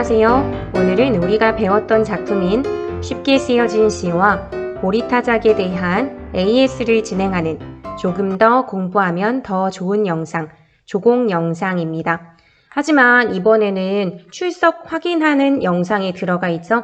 안녕하세요. 오늘은 우리가 배웠던 작품인 쉽게 쓰여진 시와 보리타작에 대한 AS를 진행하는 조금 더 공부하면 더 좋은 영상, 조공 영상입니다. 하지만 이번에는 출석 확인하는 영상이 들어가 있죠.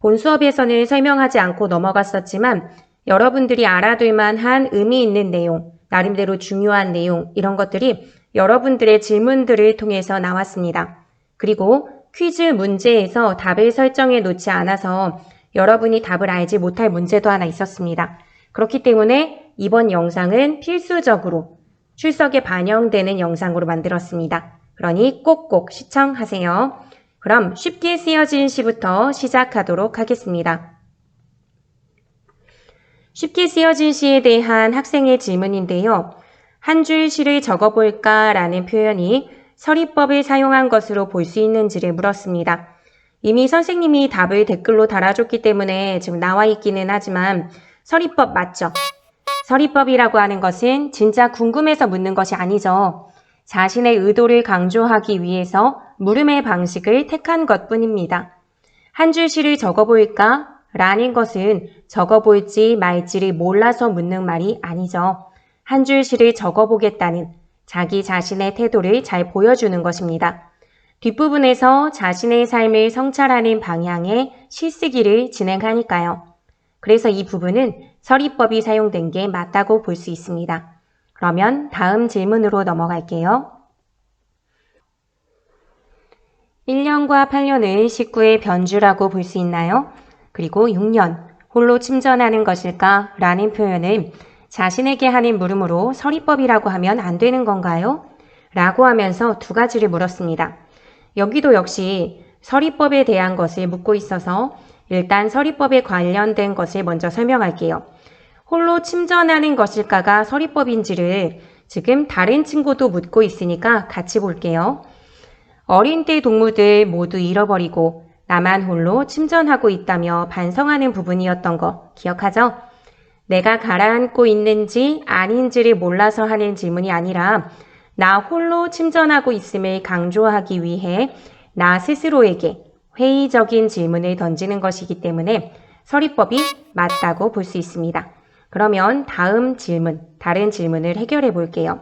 본 수업에서는 설명하지 않고 넘어갔었지만 여러분들이 알아둘 만한 의미 있는 내용, 나름대로 중요한 내용, 이런 것들이 여러분들의 질문들을 통해서 나왔습니다. 그리고 퀴즈 문제에서 답을 설정해 놓지 않아서 여러분이 답을 알지 못할 문제도 하나 있었습니다. 그렇기 때문에 이번 영상은 필수적으로 출석에 반영되는 영상으로 만들었습니다. 그러니 꼭꼭 시청하세요. 그럼 쉽게 쓰여진 시부터 시작하도록 하겠습니다. 쉽게 쓰여진 시에 대한 학생의 질문인데요. 한 줄 시를 적어볼까 라는 표현이 서리법을 사용한 것으로 볼 수 있는지를 물었습니다. 이미 선생님이 답을 댓글로 달아줬기 때문에 지금 나와 있기는 하지만 서리법 맞죠? 서리법이라고 하는 것은 진짜 궁금해서 묻는 것이 아니죠. 자신의 의도를 강조하기 위해서 물음의 방식을 택한 것뿐입니다. 한 줄 시를 적어볼까? 라는 것은 적어볼지 말지를 몰라서 묻는 말이 아니죠. 한 줄 시를 적어보겠다는 자기 자신의 태도를 잘 보여주는 것입니다. 뒷부분에서 자신의 삶을 성찰하는 방향의 시쓰기를 진행하니까요. 그래서 이 부분은 서리법이 사용된 게 맞다고 볼 수 있습니다. 그러면 다음 질문으로 넘어갈게요. 1년과 8년을 식구의 변주라고 볼 수 있나요? 그리고 6년, 홀로 침전하는 것일까? 라는 표현을 자신에게 하는 물음으로 서리법이라고 하면 안 되는 건가요? 라고 하면서 두 가지를 물었습니다. 여기도 역시 서리법에 대한 것을 묻고 있어서 일단 서리법에 관련된 것을 먼저 설명할게요. 홀로 침전하는 것일까가 서리법인지를 지금 다른 친구도 묻고 있으니까 같이 볼게요. 어린 때 동무들 모두 잃어버리고 나만 홀로 침전하고 있다며 반성하는 부분이었던 거 기억하죠? 내가 가라앉고 있는지 아닌지를 몰라서 하는 질문이 아니라 나 홀로 침전하고 있음을 강조하기 위해 나 스스로에게 회의적인 질문을 던지는 것이기 때문에 서리법이 맞다고 볼 수 있습니다. 그러면 다음 질문, 다른 질문을 해결해 볼게요.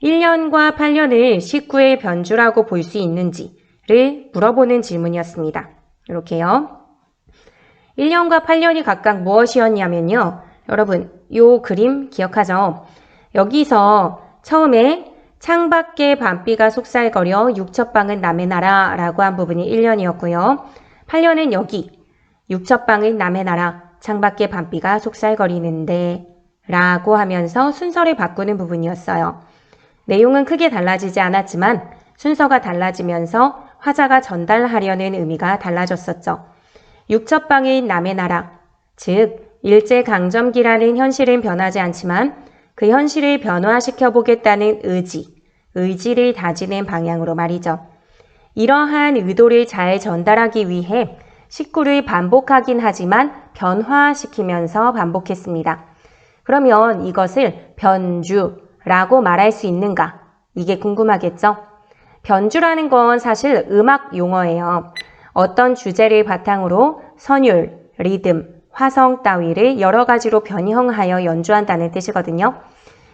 1년과 8년을 식구의 변주라고 볼 수 있는지를 물어보는 질문이었습니다. 이렇게요. 1년과 8년이 각각 무엇이었냐면요. 여러분, 요 그림 기억하죠? 여기서 처음에 창밖에 밤비가 속살거려 육첩방은 남의 나라 라고 한 부분이 1년이었고요. 8년은 여기 육첩방은 남의 나라, 창밖에 밤비가 속살거리는데 라고 하면서 순서를 바꾸는 부분이었어요. 내용은 크게 달라지지 않았지만 순서가 달라지면서 화자가 전달하려는 의미가 달라졌었죠. 육첩방인 남의 나라, 즉 일제강점기라는 현실은 변하지 않지만 그 현실을 변화시켜 보겠다는 의지를 다지는 방향으로 말이죠. 이러한 의도를 잘 전달하기 위해 식구를 반복하긴 하지만 변화시키면서 반복했습니다. 그러면 이것을 변주라고 말할 수 있는가? 이게 궁금하겠죠? 변주라는 건 사실 음악 용어예요. 어떤 주제를 바탕으로 선율, 리듬, 화성 따위를 여러 가지로 변형하여 연주한다는 뜻이거든요.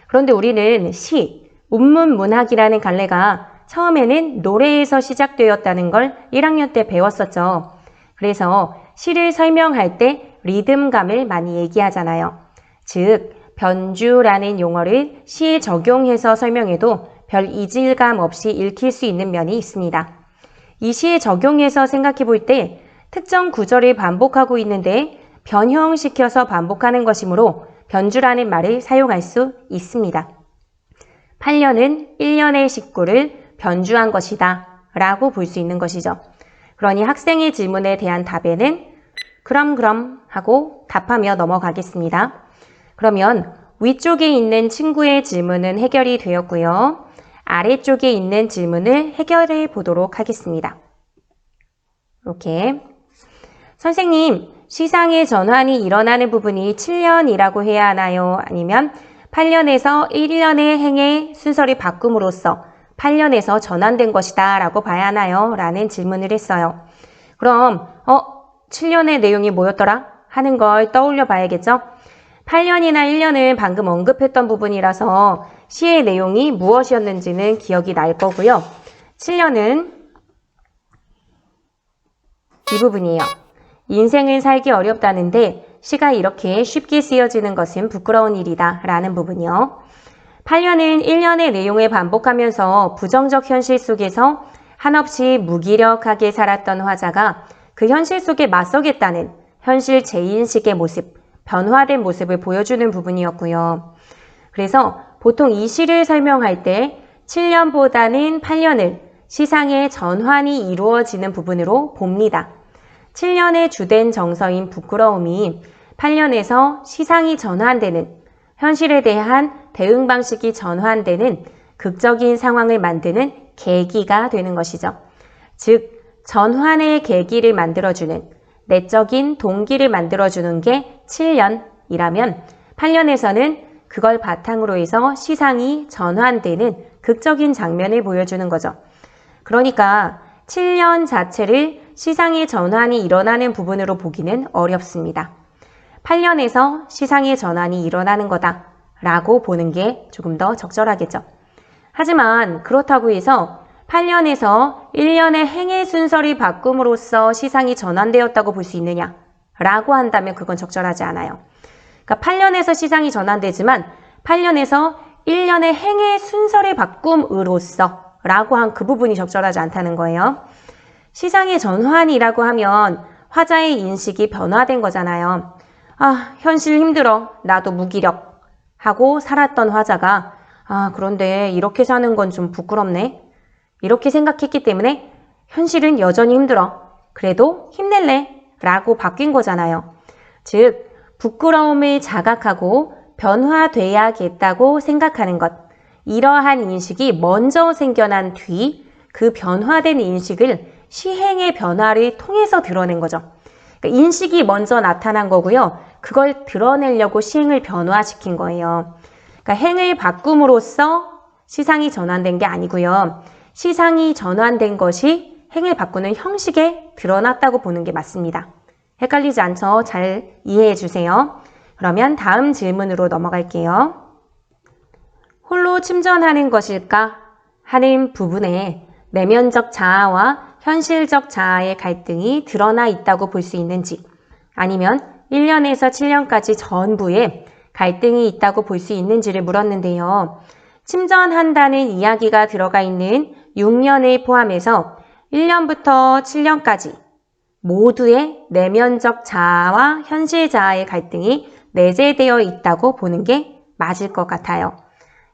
그런데 우리는 시, 운문문학이라는 갈래가 처음에는 노래에서 시작되었다는 걸 1학년 때 배웠었죠. 그래서 시를 설명할 때 리듬감을 많이 얘기하잖아요. 즉, 변주라는 용어를 시에 적용해서 설명해도 별 이질감 없이 읽힐 수 있는 면이 있습니다. 이 시에 적용해서 생각해 볼 때 특정 구절을 반복하고 있는데 변형시켜서 반복하는 것이므로 변주라는 말을 사용할 수 있습니다. 8년은 1년의 식구를 변주한 것이다 라고 볼 수 있는 것이죠. 그러니 학생의 질문에 대한 답에는 그럼 하고 답하며 넘어가겠습니다. 그러면 위쪽에 있는 친구의 질문은 해결이 되었고요. 아래쪽에 있는 질문을 해결해 보도록 하겠습니다. 이렇게 선생님, 시상의 전환이 일어나는 부분이 7년이라고 해야 하나요? 아니면 8년에서 1년의 행의 순서를 바꿈으로써 8년에서 전환된 것이다 라고 봐야 하나요? 라는 질문을 했어요. 그럼 7년의 내용이 뭐였더라? 하는 걸 떠올려 봐야겠죠? 8년이나 1년은 방금 언급했던 부분이라서 시의 내용이 무엇이었는지는 기억이 날 거고요. 7년은 이 부분이에요. 인생을 살기 어렵다는데 시가 이렇게 쉽게 쓰여지는 것은 부끄러운 일이다 라는 부분이요. 8년은 1년의 내용을 반복하면서 부정적 현실 속에서 한없이 무기력하게 살았던 화자가 그 현실 속에 맞서겠다는 현실 재인식의 모습, 변화된 모습을 보여주는 부분이었고요. 그래서 보통 이 시를 설명할 때 7년보다는 8년을 시상의 전환이 이루어지는 부분으로 봅니다. 7년의 주된 정서인 부끄러움이 8년에서 시상이 전환되는, 현실에 대한 대응 방식이 전환되는 극적인 상황을 만드는 계기가 되는 것이죠. 즉, 전환의 계기를 만들어주는, 내적인 동기를 만들어주는 게 7년이라면 8년에서는 그걸 바탕으로 해서 시상이 전환되는 극적인 장면을 보여주는 거죠. 그러니까 7년 자체를 시상의 전환이 일어나는 부분으로 보기는 어렵습니다. 8년에서 시상의 전환이 일어나는 거다 라고 보는 게 조금 더 적절하겠죠. 하지만 그렇다고 해서 8년에서 1년의 행의 순서를 바꿈으로써 시상이 전환되었다고 볼 수 있느냐 라고 한다면 그건 적절하지 않아요. 그러니까 8년에서 시상이 전환되지만 8년에서 1년의 행의 순서를 바꿈으로써 라고 한 그 부분이 적절하지 않다는 거예요. 시상의 전환이라고 하면 화자의 인식이 변화된 거잖아요. 현실 힘들어. 나도 무기력. 하고 살았던 화자가 그런데 이렇게 사는 건 좀 부끄럽네. 이렇게 생각했기 때문에 현실은 여전히 힘들어. 그래도 힘낼래. 라고 바뀐 거잖아요. 즉, 부끄러움을 자각하고 변화돼야겠다고 생각하는 것. 이러한 인식이 먼저 생겨난 뒤 그 변화된 인식을 시행의 변화를 통해서 드러낸 거죠. 그러니까 인식이 먼저 나타난 거고요. 그걸 드러내려고 시행을 변화시킨 거예요. 그러니까 행을 바꿈으로써 시상이 전환된 게 아니고요. 시상이 전환된 것이 행을 바꾸는 형식에 드러났다고 보는 게 맞습니다. 헷갈리지 않죠? 잘 이해해 주세요. 그러면 다음 질문으로 넘어갈게요. 홀로 침전하는 것일까? 하는 부분에 내면적 자아와 현실적 자아의 갈등이 드러나 있다고 볼 수 있는지, 아니면 1년에서 7년까지 전부에 갈등이 있다고 볼 수 있는지를 물었는데요. 침전한다는 이야기가 들어가 있는 6년을 포함해서 1년부터 7년까지 모두의 내면적 자아와 현실 자아의 갈등이 내재되어 있다고 보는 게 맞을 것 같아요.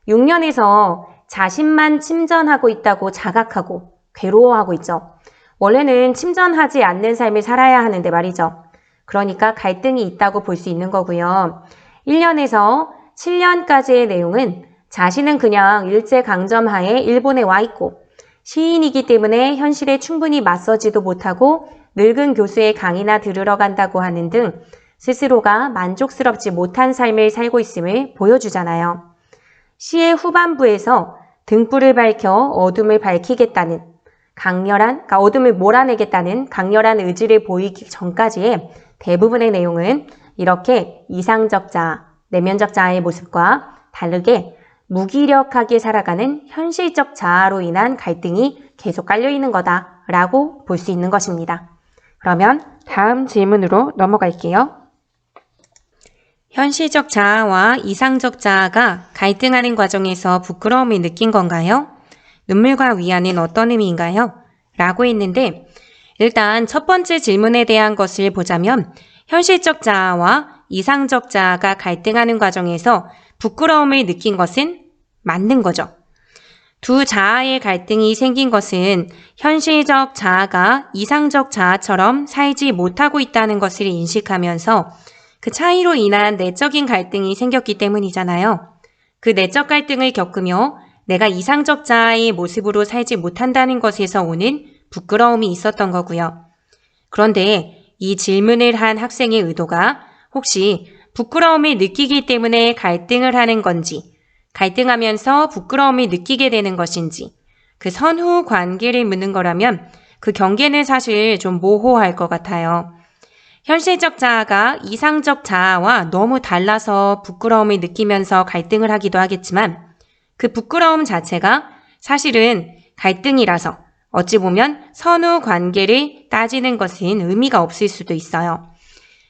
6년에서 자신만 침전하고 있다고 자각하고 괴로워하고 있죠. 원래는 침전하지 않는 삶을 살아야 하는데 말이죠. 그러니까 갈등이 있다고 볼 수 있는 거고요. 1년에서 7년까지의 내용은 자신은 그냥 일제강점하에 일본에 와 있고 시인이기 때문에 현실에 충분히 맞서지도 못하고 늙은 교수의 강의나 들으러 간다고 하는 등 스스로가 만족스럽지 못한 삶을 살고 있음을 보여주잖아요. 시의 후반부에서 등불을 밝혀 어둠을 밝히겠다는 그러니까 어둠을 몰아내겠다는 강렬한 의지를 보이기 전까지의 대부분의 내용은 이렇게 이상적 자아, 내면적 자아의 모습과 다르게 무기력하게 살아가는 현실적 자아로 인한 갈등이 계속 깔려있는 거다라고 볼 수 있는 것입니다. 그러면 다음 질문으로 넘어갈게요. 현실적 자아와 이상적 자아가 갈등하는 과정에서 부끄러움을 느낀 건가요? 눈물과 위안은 어떤 의미인가요? 라고 했는데 일단 첫 번째 질문에 대한 것을 보자면 현실적 자아와 이상적 자아가 갈등하는 과정에서 부끄러움을 느낀 것은 맞는 거죠. 두 자아의 갈등이 생긴 것은 현실적 자아가 이상적 자아처럼 살지 못하고 있다는 것을 인식하면서 그 차이로 인한 내적인 갈등이 생겼기 때문이잖아요. 그 내적 갈등을 겪으며 내가 이상적 자아의 모습으로 살지 못한다는 것에서 오는 부끄러움이 있었던 거고요. 그런데 이 질문을 한 학생의 의도가 혹시 부끄러움을 느끼기 때문에 갈등을 하는 건지, 갈등하면서 부끄러움을 느끼게 되는 것인지, 그 선후 관계를 묻는 거라면 그 경계는 사실 좀 모호할 것 같아요. 현실적 자아가 이상적 자아와 너무 달라서 부끄러움을 느끼면서 갈등을 하기도 하겠지만 그 부끄러움 자체가 사실은 갈등이라서 어찌 보면 선후 관계를 따지는 것은 의미가 없을 수도 있어요.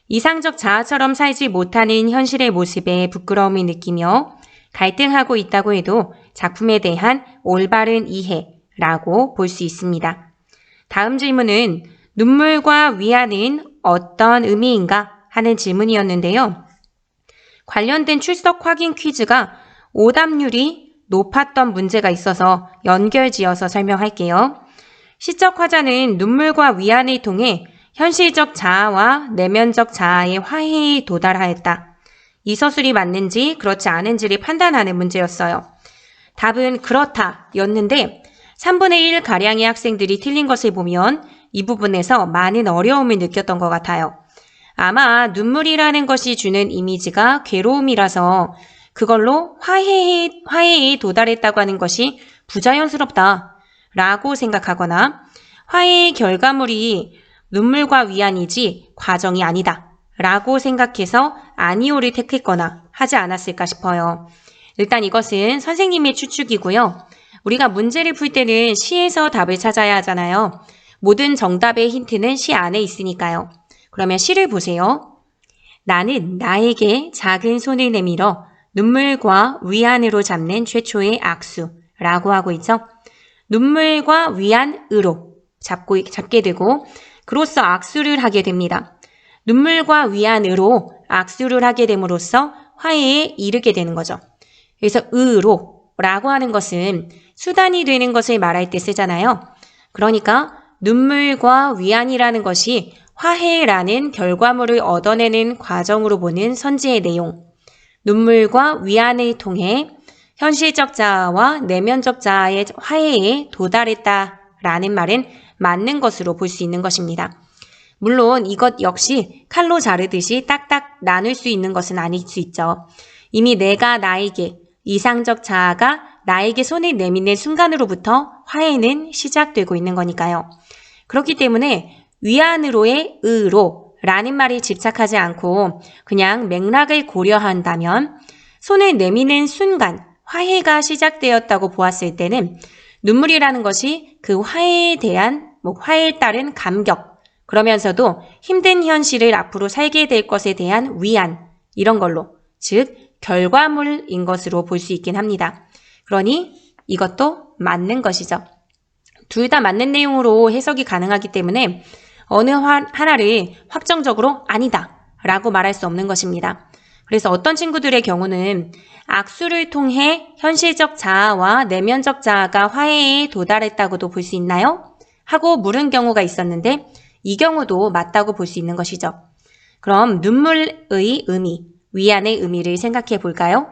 이상적 자아처럼 살지 못하는 현실의 모습에 부끄러움을 느끼며 갈등하고 있다고 해도 작품에 대한 올바른 이해라고 볼 수 있습니다. 다음 질문은 눈물과 위안은 어떤 의미인가 하는 질문이었는데요. 관련된 출석 확인 퀴즈가 오답률이 높았던 문제가 있어서 연결지어서 설명할게요. 시적 화자는 눈물과 위안을 통해 현실적 자아와 내면적 자아의 화해에 도달하였다. 이 서술이 맞는지 그렇지 않은지를 판단하는 문제였어요. 답은 그렇다 였는데 3분의 1가량의 학생들이 틀린 것을 보면 이 부분에서 많은 어려움을 느꼈던 것 같아요. 아마 눈물이라는 것이 주는 이미지가 괴로움이라서 그걸로 화해에 도달했다고 하는 것이 부자연스럽다 라고 생각하거나 화해의 결과물이 눈물과 위안이지 과정이 아니다 라고 생각해서 아니오를 택했거나 하지 않았을까 싶어요. 일단 이것은 선생님의 추측이고요. 우리가 문제를 풀 때는 시에서 답을 찾아야 하잖아요. 모든 정답의 힌트는 시 안에 있으니까요. 그러면 시를 보세요. 나는 나에게 작은 손을 내밀어 눈물과 위안으로 잡는 최초의 악수라고 하고 있죠. 눈물과 위안으로 잡게 되고 그로써 악수를 하게 됩니다. 눈물과 위안으로 악수를 하게 됨으로써 화해에 이르게 되는 거죠. 그래서 으로라고 하는 것은 수단이 되는 것을 말할 때 쓰잖아요. 그러니까 눈물과 위안이라는 것이 화해라는 결과물을 얻어내는 과정으로 보는 선지의 내용. 눈물과 위안을 통해 현실적 자아와 내면적 자아의 화해에 도달했다라는 말은 맞는 것으로 볼 수 있는 것입니다. 물론 이것 역시 칼로 자르듯이 딱딱 나눌 수 있는 것은 아닐 수 있죠. 이미 내가 나에게, 이상적 자아가 나에게 손을 내미는 순간으로부터 화해는 시작되고 있는 거니까요. 그렇기 때문에 위안으로의 으로라는 말에 집착하지 않고 그냥 맥락을 고려한다면 손을 내미는 순간 화해가 시작되었다고 보았을 때는 눈물이라는 것이 그 화해에 대한 화해에 따른 감격, 그러면서도 힘든 현실을 앞으로 살게 될 것에 대한 위안, 이런 걸로, 즉 결과물인 것으로 볼 수 있긴 합니다. 그러니 이것도 맞는 것이죠. 둘 다 맞는 내용으로 해석이 가능하기 때문에 어느 하나를 확정적으로 아니다 라고 말할 수 없는 것입니다. 그래서 어떤 친구들의 경우는 악수를 통해 현실적 자아와 내면적 자아가 화해에 도달했다고도 볼 수 있나요? 하고 물은 경우가 있었는데 이 경우도 맞다고 볼 수 있는 것이죠. 그럼 눈물의 의미, 위안의 의미를 생각해 볼까요?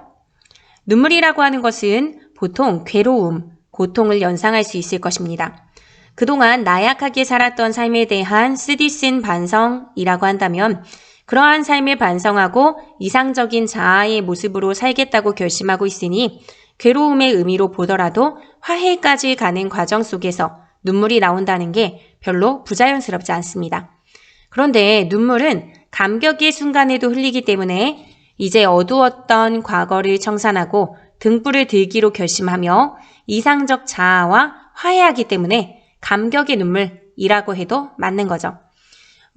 눈물이라고 하는 것은 보통 괴로움, 고통을 연상할 수 있을 것입니다. 그동안 나약하게 살았던 삶에 대한 쓰디쓴 반성이라고 한다면 그러한 삶을 반성하고 이상적인 자아의 모습으로 살겠다고 결심하고 있으니 괴로움의 의미로 보더라도 화해까지 가는 과정 속에서 눈물이 나온다는 게 별로 부자연스럽지 않습니다. 그런데 눈물은 감격의 순간에도 흘리기 때문에 이제 어두웠던 과거를 청산하고 등불을 들기로 결심하며 이상적 자아와 화해하기 때문에 감격의 눈물이라고 해도 맞는 거죠.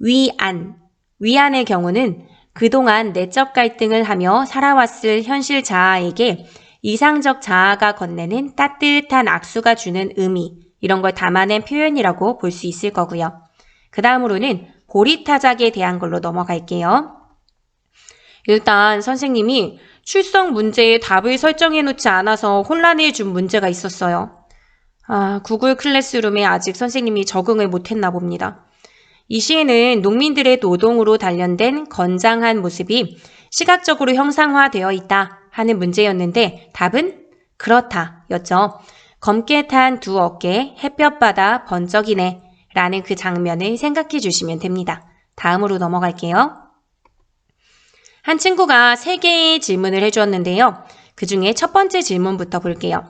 위안의 경우는 그동안 내적 갈등을 하며 살아왔을 현실 자아에게 이상적 자아가 건네는 따뜻한 악수가 주는 의미, 이런 걸 담아낸 표현이라고 볼 수 있을 거고요. 그 다음으로는 고리타작에 대한 걸로 넘어갈게요. 일단 선생님이 출석 문제에 답을 설정해 놓지 않아서 혼란을 준 문제가 있었어요. 구글 클래스룸에 아직 선생님이 적응을 못했나 봅니다. 이 시에는 농민들의 노동으로 단련된 건장한 모습이 시각적으로 형상화되어 있다 하는 문제였는데 답은 그렇다 였죠. 검게 탄 두 어깨 햇볕받아 번쩍이네 라는 그 장면을 생각해 주시면 됩니다. 다음으로 넘어갈게요. 한 친구가 3개의 질문을 해주었는데요. 그 중에 첫 번째 질문부터 볼게요.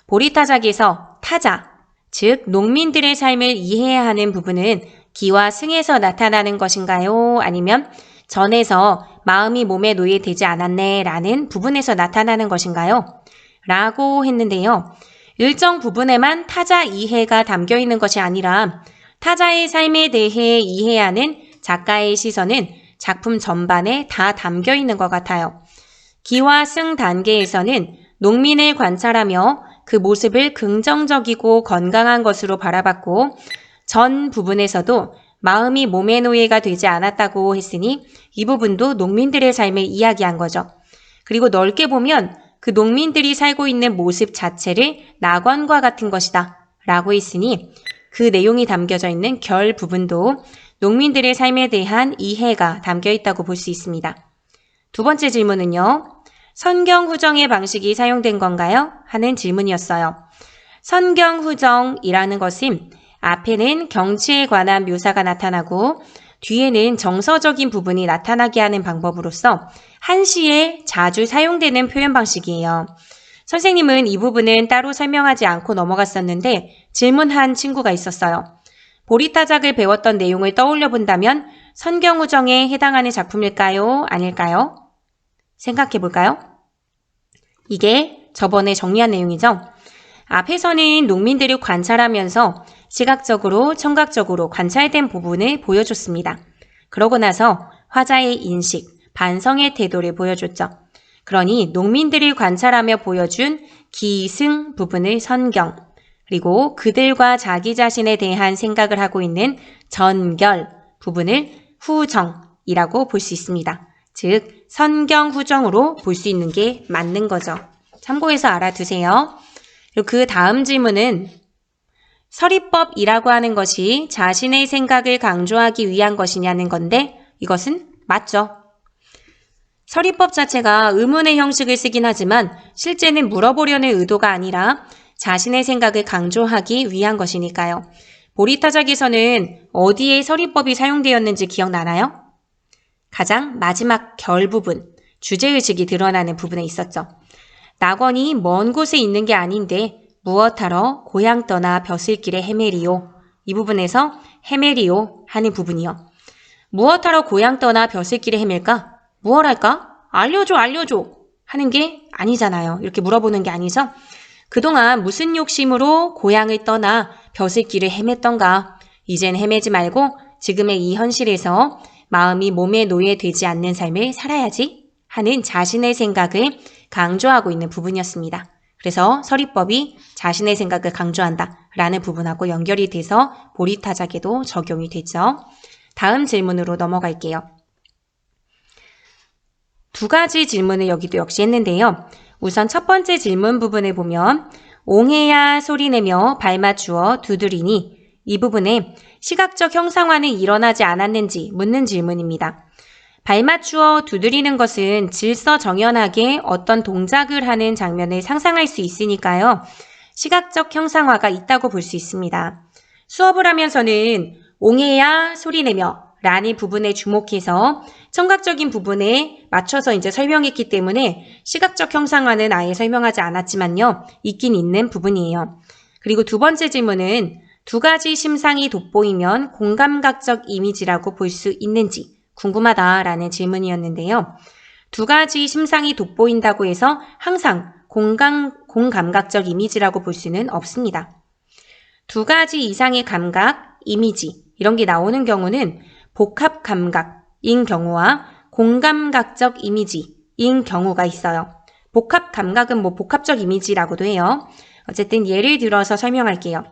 보리타작에서 타자, 즉 농민들의 삶을 이해해야 하는 부분은 기와 승에서 나타나는 것인가요? 아니면 전에서 마음이 몸에 노예되지 않았네 라는 부분에서 나타나는 것인가요? 라고 했는데요. 일정 부분에만 타자 이해가 담겨 있는 것이 아니라 타자의 삶에 대해 이해하는 작가의 시선은 작품 전반에 다 담겨 있는 것 같아요. 기와 승 단계에서는 농민을 관찰하며 그 모습을 긍정적이고 건강한 것으로 바라봤고 전 부분에서도 마음이 몸의 노예가 되지 않았다고 했으니 이 부분도 농민들의 삶을 이야기한 거죠. 그리고 넓게 보면 그 농민들이 살고 있는 모습 자체를 낙원과 같은 것이다 라고 했으니 그 내용이 담겨져 있는 결 부분도 농민들의 삶에 대한 이해가 담겨 있다고 볼 수 있습니다. 두 번째 질문은요. 선경후정의 방식이 사용된 건가요? 하는 질문이었어요. 선경후정이라는 것은 앞에는 경치에 관한 묘사가 나타나고 뒤에는 정서적인 부분이 나타나게 하는 방법으로서 한시에 자주 사용되는 표현 방식이에요. 선생님은 이 부분은 따로 설명하지 않고 넘어갔었는데 질문한 친구가 있었어요. 보리타작을 배웠던 내용을 떠올려 본다면 선경후정에 해당하는 작품일까요? 아닐까요? 생각해 볼까요? 이게 저번에 정리한 내용이죠? 앞에서는 농민들을 관찰하면서 시각적으로, 청각적으로 관찰된 부분을 보여줬습니다. 그러고 나서 화자의 인식, 반성의 태도를 보여줬죠. 그러니 농민들을 관찰하며 보여준 기승 부분을 선경, 그리고 그들과 자기 자신에 대한 생각을 하고 있는 전결 부분을 후정이라고 볼 수 있습니다. 즉 선경후정으로 볼 수 있는 게 맞는 거죠. 참고해서 알아두세요. 그 다음 질문은 서리법이라고 하는 것이 자신의 생각을 강조하기 위한 것이냐는 건데 이것은 맞죠. 서리법 자체가 의문의 형식을 쓰긴 하지만 실제는 물어보려는 의도가 아니라 자신의 생각을 강조하기 위한 것이니까요. 보리타작에서는 어디에 서리법이 사용되었는지 기억나나요? 가장 마지막 결 부분, 주제의식이 드러나는 부분에 있었죠. 낙원이 먼 곳에 있는 게 아닌데 무엇하러 고향 떠나 벼슬길에 헤매리오. 이 부분에서 헤매리오 하는 부분이요. 무엇하러 고향 떠나 벼슬길에 헤맬까? 무엇 할까? 알려줘 하는 게 아니잖아요. 이렇게 물어보는 게 아니죠. 그동안 무슨 욕심으로 고향을 떠나 벼슬길을 헤맸던가. 이젠 헤매지 말고 지금의 이 현실에서 마음이 몸에 노예되지 않는 삶을 살아야지 하는 자신의 생각을 강조하고 있는 부분이었습니다. 그래서 서리법이 자신의 생각을 강조한다 라는 부분하고 연결이 돼서 보리타작에도 적용이 되죠. 다음 질문으로 넘어갈게요. 두 가지 질문을 여기도 역시 했는데요. 우선 첫 번째 질문 부분을 보면 옹해야 소리내며 발맞추어 두드리니 이 부분에 시각적 형상화는 일어나지 않았는지 묻는 질문입니다. 발맞추어 두드리는 것은 질서정연하게 어떤 동작을 하는 장면을 상상할 수 있으니까요. 시각적 형상화가 있다고 볼 수 있습니다. 수업을 하면서는 옹해야 소리내며 라는 부분에 주목해서 청각적인 부분에 맞춰서 이제 설명했기 때문에 시각적 형상화는 아예 설명하지 않았지만요. 있긴 있는 부분이에요. 그리고 두 번째 질문은 두 가지 심상이 돋보이면 공감각적 이미지라고 볼 수 있는지 궁금하다라는 질문이었는데요. 두 가지 심상이 돋보인다고 해서 항상 공감각적 이미지라고 볼 수는 없습니다. 두 가지 이상의 감각, 이미지 이런 게 나오는 경우는 복합 감각인 경우와 공감각적 이미지인 경우가 있어요. 복합 감각은 복합적 이미지라고도 해요. 어쨌든 예를 들어서 설명할게요.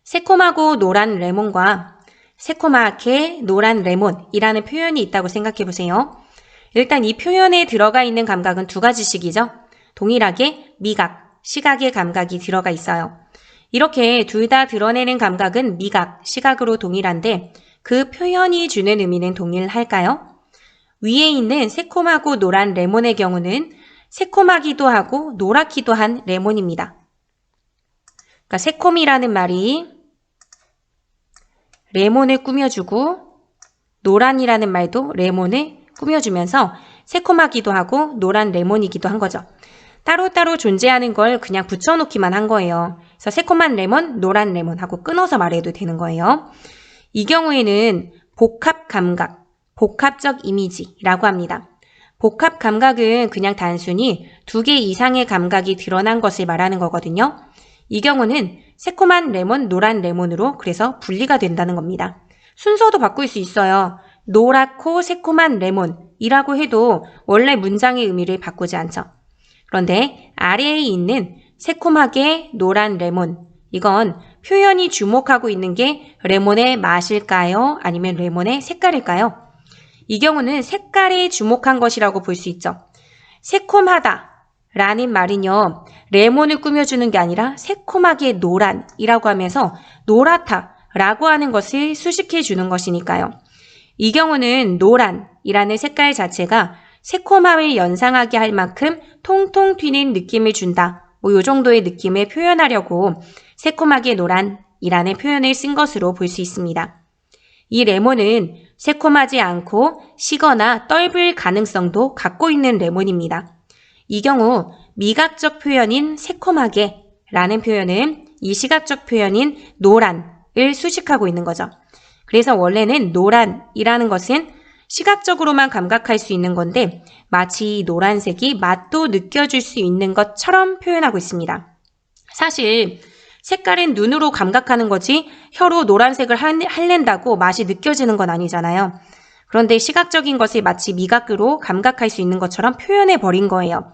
새콤하고 노란 레몬과 새콤하게 노란 레몬이라는 표현이 있다고 생각해 보세요. 일단 이 표현에 들어가 있는 감각은 두 가지씩이죠. 동일하게 미각, 시각의 감각이 들어가 있어요. 이렇게 둘 다 드러내는 감각은 미각, 시각으로 동일한데 그 표현이 주는 의미는 동일할까요? 위에 있는 새콤하고 노란 레몬의 경우는 새콤하기도 하고 노랗기도 한 레몬입니다. 그러니까 새콤이라는 말이 레몬을 꾸며주고 노란이라는 말도 레몬을 꾸며주면서 새콤하기도 하고 노란 레몬이기도 한 거죠. 따로따로 존재하는 걸 그냥 붙여놓기만 한 거예요. 그래서 새콤한 레몬, 노란 레몬 하고 끊어서 말해도 되는 거예요. 이 경우에는 복합 감각, 복합적 이미지라고 합니다. 복합 감각은 그냥 단순히 2개 이상의 감각이 드러난 것을 말하는 거거든요. 이 경우는 새콤한 레몬, 노란 레몬으로 그래서 분리가 된다는 겁니다. 순서도 바꿀 수 있어요. 노랗고 새콤한 레몬이라고 해도 원래 문장의 의미를 바꾸지 않죠. 그런데 아래에 있는 새콤하게 노란 레몬, 이건 표현이 주목하고 있는 게 레몬의 맛일까요? 아니면 레몬의 색깔일까요? 이 경우는 색깔에 주목한 것이라고 볼 수 있죠. 새콤하다 라는 말은요, 레몬을 꾸며주는 게 아니라 새콤하게 노란이라고 하면서 노랗다 라고 하는 것을 수식해 주는 것이니까요. 이 경우는 노란이라는 색깔 자체가 새콤함을 연상하게 할 만큼 통통 튀는 느낌을 준다. 이 정도의 느낌을 표현하려고 새콤하게 노란이라는 표현을 쓴 것으로 볼 수 있습니다. 이 레몬은 새콤하지 않고 시거나 떫을 가능성도 갖고 있는 레몬입니다. 이 경우 미각적 표현인 새콤하게 라는 표현은 이 시각적 표현인 노란을 수식하고 있는 거죠. 그래서 원래는 노란이라는 것은 시각적으로만 감각할 수 있는 건데 마치 노란색이 맛도 느껴질 수 있는 것처럼 표현하고 있습니다. 사실 색깔은 눈으로 감각하는 거지 혀로 노란색을 할랜다고 맛이 느껴지는 건 아니잖아요. 그런데 시각적인 것을 마치 미각으로 감각할 수 있는 것처럼 표현해 버린 거예요.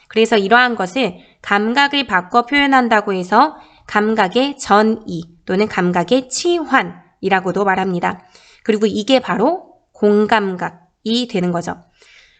그래서 이러한 것을 감각을 바꿔 표현한다고 해서 감각의 전이 또는 감각의 치환이라고도 말합니다. 그리고 이게 바로 공감각이 되는 거죠.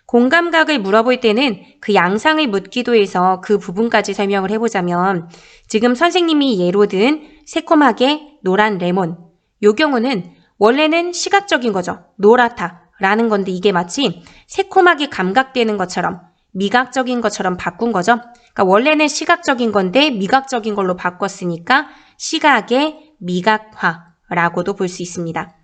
공감각을 물어볼 때는 그 양상을 묻기도 해서 그 부분까지 설명을 해보자면 지금 선생님이 예로 든 새콤하게 노란 레몬, 요 경우는 원래는 시각적인 거죠. 노랗다 라는 건데 이게 마치 새콤하게 감각되는 것처럼 미각적인 것처럼 바꾼 거죠. 그러니까 원래는 시각적인 건데 미각적인 걸로 바꿨으니까 시각의 미각화라고도 볼 수 있습니다.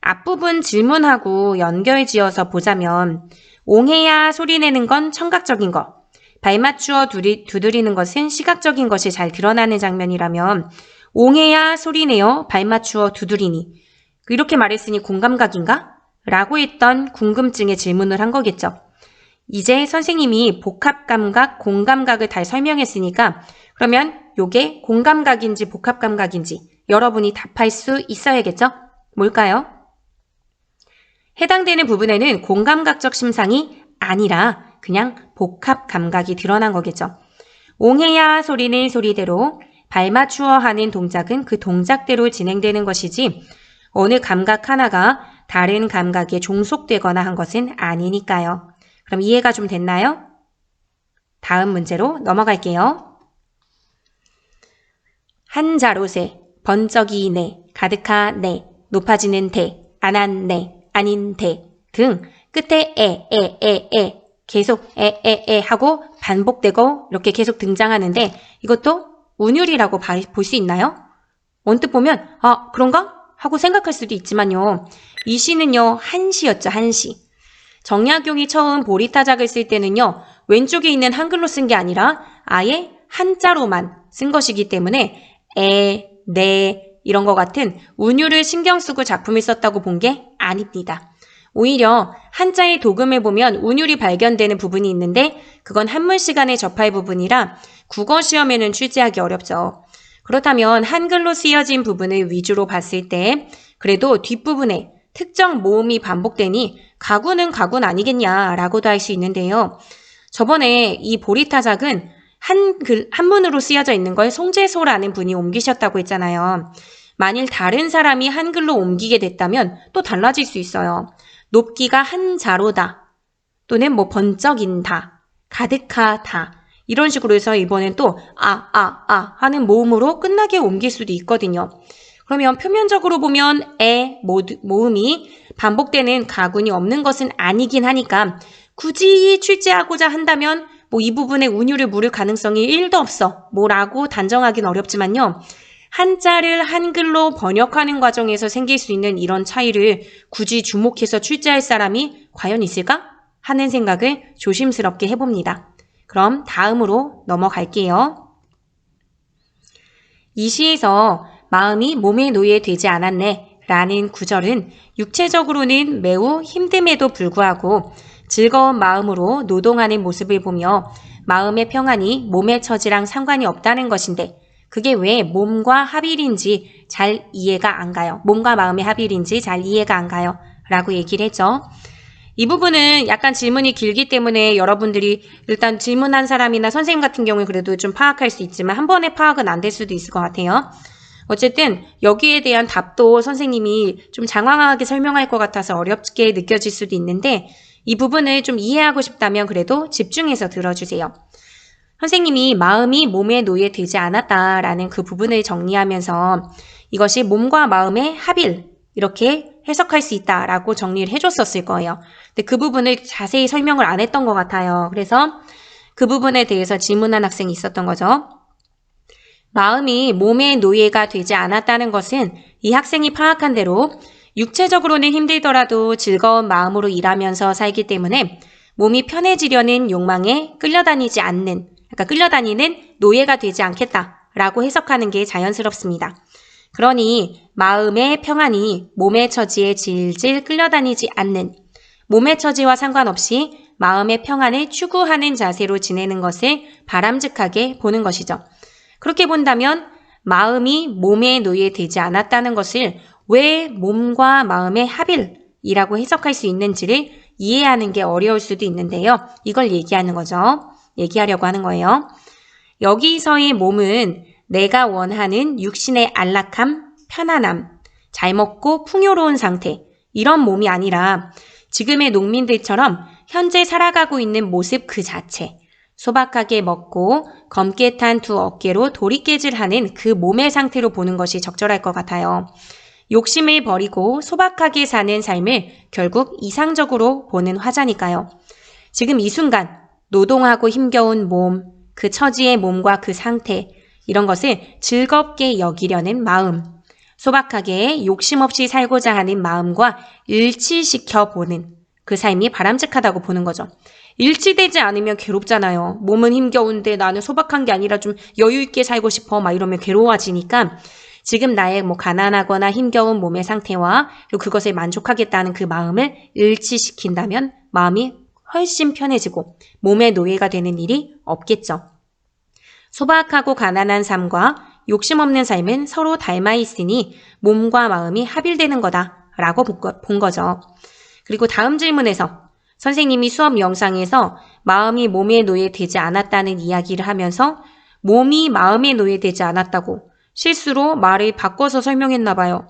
앞부분 질문하고 연결지어서 보자면 옹해야 소리내는 건 청각적인 것, 발 맞추어 두드리는 것은 시각적인 것이 잘 드러나는 장면이라면 옹해야 소리내어 발 맞추어 두드리니 이렇게 말했으니 공감각인가? 라고 했던 궁금증에 질문을 한 거겠죠. 이제 선생님이 복합감각, 공감각을 다 설명했으니까 그러면 요게 공감각인지 복합감각인지 여러분이 답할 수 있어야겠죠? 뭘까요? 해당되는 부분에는 공감각적 심상이 아니라 그냥 복합감각이 드러난 거겠죠. 옹해야 소리는 소리대로 발 맞추어 하는 동작은 그 동작대로 진행되는 것이지 어느 감각 하나가 다른 감각에 종속되거나 한 것은 아니니까요. 그럼 이해가 좀 됐나요? 다음 문제로 넘어갈게요. 한 자롯에 번쩍이 네, 가득하 네, 높아지는 대, 안한 네, 아닌 대 등 끝에 에 계속 에 하고 반복되고 이렇게 계속 등장하는데 이것도 운율이라고 볼 수 있나요? 언뜻 보면 아 그런가? 하고 생각할 수도 있지만요. 이 시는요 한시였죠. 한시. 정약용이 처음 보리타작을 쓸 때는요. 왼쪽에 있는 한글로 쓴 게 아니라 아예 한자로만 쓴 것이기 때문에 네 이런 것 같은 운율을 신경 쓰고 작품을 썼다고 본 게 아닙니다. 오히려 한자의 도금을 보면 운율이 발견되는 부분이 있는데 그건 한문 시간에 접할 부분이라 국어 시험에는 출제하기 어렵죠. 그렇다면 한글로 쓰여진 부분을 위주로 봤을 때 그래도 뒷부분에 특정 모음이 반복되니 가구는 가군 아니겠냐라고도 할 수 있는데요. 저번에 이 보리타작은 한문으로 쓰여져 있는 걸 송재소라는 분이 옮기셨다고 했잖아요. 만일 다른 사람이 한글로 옮기게 됐다면 또 달라질 수 있어요. 높기가 한자로다 또는 뭐 번쩍인다, 가득하다 이런 식으로 해서 이번엔 또 하는 모음으로 끝나게 옮길 수도 있거든요. 그러면 표면적으로 보면 모음이 반복되는 가군이 없는 것은 아니긴 하니까 굳이 출제하고자 한다면 뭐 이 부분에 운율을 물을 가능성이 1도 없어 뭐라고 단정하긴 어렵지만요. 한자를 한글로 번역하는 과정에서 생길 수 있는 이런 차이를 굳이 주목해서 출제할 사람이 과연 있을까? 하는 생각을 조심스럽게 해봅니다. 그럼 다음으로 넘어갈게요. 이 시에서 마음이 몸의 노예되지 않았네 라는 구절은 육체적으로는 매우 힘듦에도 불구하고 즐거운 마음으로 노동하는 모습을 보며 마음의 평안이 몸의 처지랑 상관이 없다는 것인데 그게 왜 몸과 합일인지 잘 이해가 안 가요. 몸과 마음의 합일인지 잘 이해가 안 가요. 라고 얘기를 했죠. 이 부분은 약간 질문이 길기 때문에 여러분들이 일단 질문한 사람이나 선생님 같은 경우에 그래도 좀 파악할 수 있지만 한 번에 파악은 안 될 수도 있을 것 같아요. 어쨌든 여기에 대한 답도 선생님이 좀 장황하게 설명할 것 같아서 어렵게 느껴질 수도 있는데 이 부분을 좀 이해하고 싶다면 그래도 집중해서 들어주세요. 선생님이 마음이 몸의 노예되지 않았다라는 그 부분을 정리하면서 이것이 몸과 마음의 합일 이렇게 해석할 수 있다라고 정리를 해줬었을 거예요. 근데 그 부분을 자세히 설명을 안 했던 것 같아요. 그래서 그 부분에 대해서 질문한 학생이 있었던 거죠. 마음이 몸의 노예가 되지 않았다는 것은 이 학생이 파악한 대로 육체적으로는 힘들더라도 즐거운 마음으로 일하면서 살기 때문에 몸이 편해지려는 욕망에 끌려다니지 않는, 그러니까 끌려다니는 노예가 되지 않겠다라고 해석하는 게 자연스럽습니다. 그러니 마음의 평안이 몸의 처지에 질질 끌려다니지 않는, 몸의 처지와 상관없이 마음의 평안을 추구하는 자세로 지내는 것을 바람직하게 보는 것이죠. 그렇게 본다면 마음이 몸의 노예되지 않았다는 것을 왜 몸과 마음의 합일이라고 해석할 수 있는지를 이해하는 게 어려울 수도 있는데요. 이걸 얘기하는 거죠. 얘기하려고 하는 거예요. 여기서의 몸은 내가 원하는 육신의 안락함, 편안함, 잘 먹고 풍요로운 상태 이런 몸이 아니라 지금의 농민들처럼 현재 살아가고 있는 모습 그 자체 소박하게 먹고 검게 탄 두 어깨로 도리깨질하는 그 몸의 상태로 보는 것이 적절할 것 같아요. 욕심을 버리고 소박하게 사는 삶을 결국 이상적으로 보는 화자니까요. 지금 이 순간 노동하고 힘겨운 몸, 그 처지의 몸과 그 상태 이런 것을 즐겁게 여기려는 마음, 소박하게 욕심 없이 살고자 하는 마음과 일치시켜 보는 그 삶이 바람직하다고 보는 거죠. 일치되지 않으면 괴롭잖아요. 몸은 힘겨운데 나는 소박한 게 아니라 좀 여유 있게 살고 싶어 막 이러면 괴로워지니까 지금 나의 가난하거나 힘겨운 몸의 상태와 그리고 그것을 만족하겠다는 그 마음을 일치시킨다면 마음이 훨씬 편해지고 몸의 노예가 되는 일이 없겠죠. 소박하고 가난한 삶과 욕심 없는 삶은 서로 닮아 있으니 몸과 마음이 합일되는 거다라고 본 거죠. 그리고 다음 질문에서 선생님이 수업 영상에서 마음이 몸의 노예되지 않았다는 이야기를 하면서 몸이 마음의 노예되지 않았다고 실수로 말을 바꿔서 설명했나 봐요.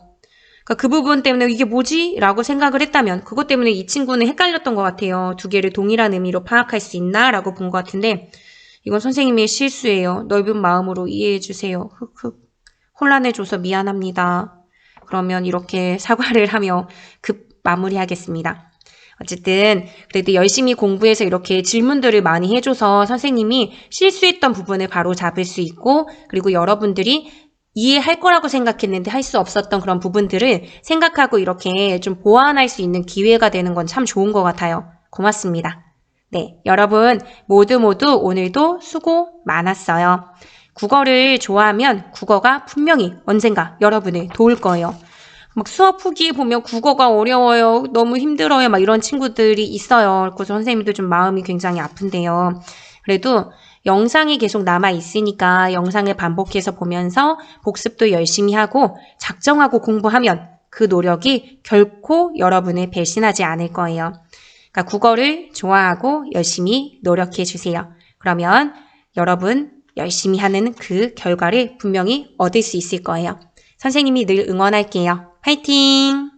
그러니까 그 부분 때문에 이게 뭐지? 라고 생각을 했다면 그것 때문에 이 친구는 헷갈렸던 것 같아요. 두 개를 동일한 의미로 파악할 수 있나? 라고 본 것 같은데 이건 선생님의 실수예요. 넓은 마음으로 이해해 주세요. 흑흑. 혼란해줘서 미안합니다. 그러면 이렇게 사과를 하며 급 마무리하겠습니다. 어쨌든 그래도 열심히 공부해서 이렇게 질문들을 많이 해줘서 선생님이 실수했던 부분을 바로 잡을 수 있고 그리고 여러분들이 이해할 거라고 생각했는데 할 수 없었던 그런 부분들을 생각하고 이렇게 좀 보완할 수 있는 기회가 되는 건 참 좋은 것 같아요. 고맙습니다. 네, 여러분 모두 오늘도 수고 많았어요. 국어를 좋아하면 국어가 분명히 언젠가 여러분을 도울 거예요. 막 수업 후기에 보면 국어가 어려워요. 너무 힘들어요. 막 이런 친구들이 있어요. 그래서 선생님도 좀 마음이 굉장히 아픈데요. 그래도 영상이 계속 남아 있으니까 영상을 반복해서 보면서 복습도 열심히 하고 작정하고 공부하면 그 노력이 결코 여러분을 배신하지 않을 거예요. 그러니까 국어를 좋아하고 열심히 노력해 주세요. 그러면 여러분 열심히 하는 그 결과를 분명히 얻을 수 있을 거예요. 선생님이 늘 응원할게요. 화이팅!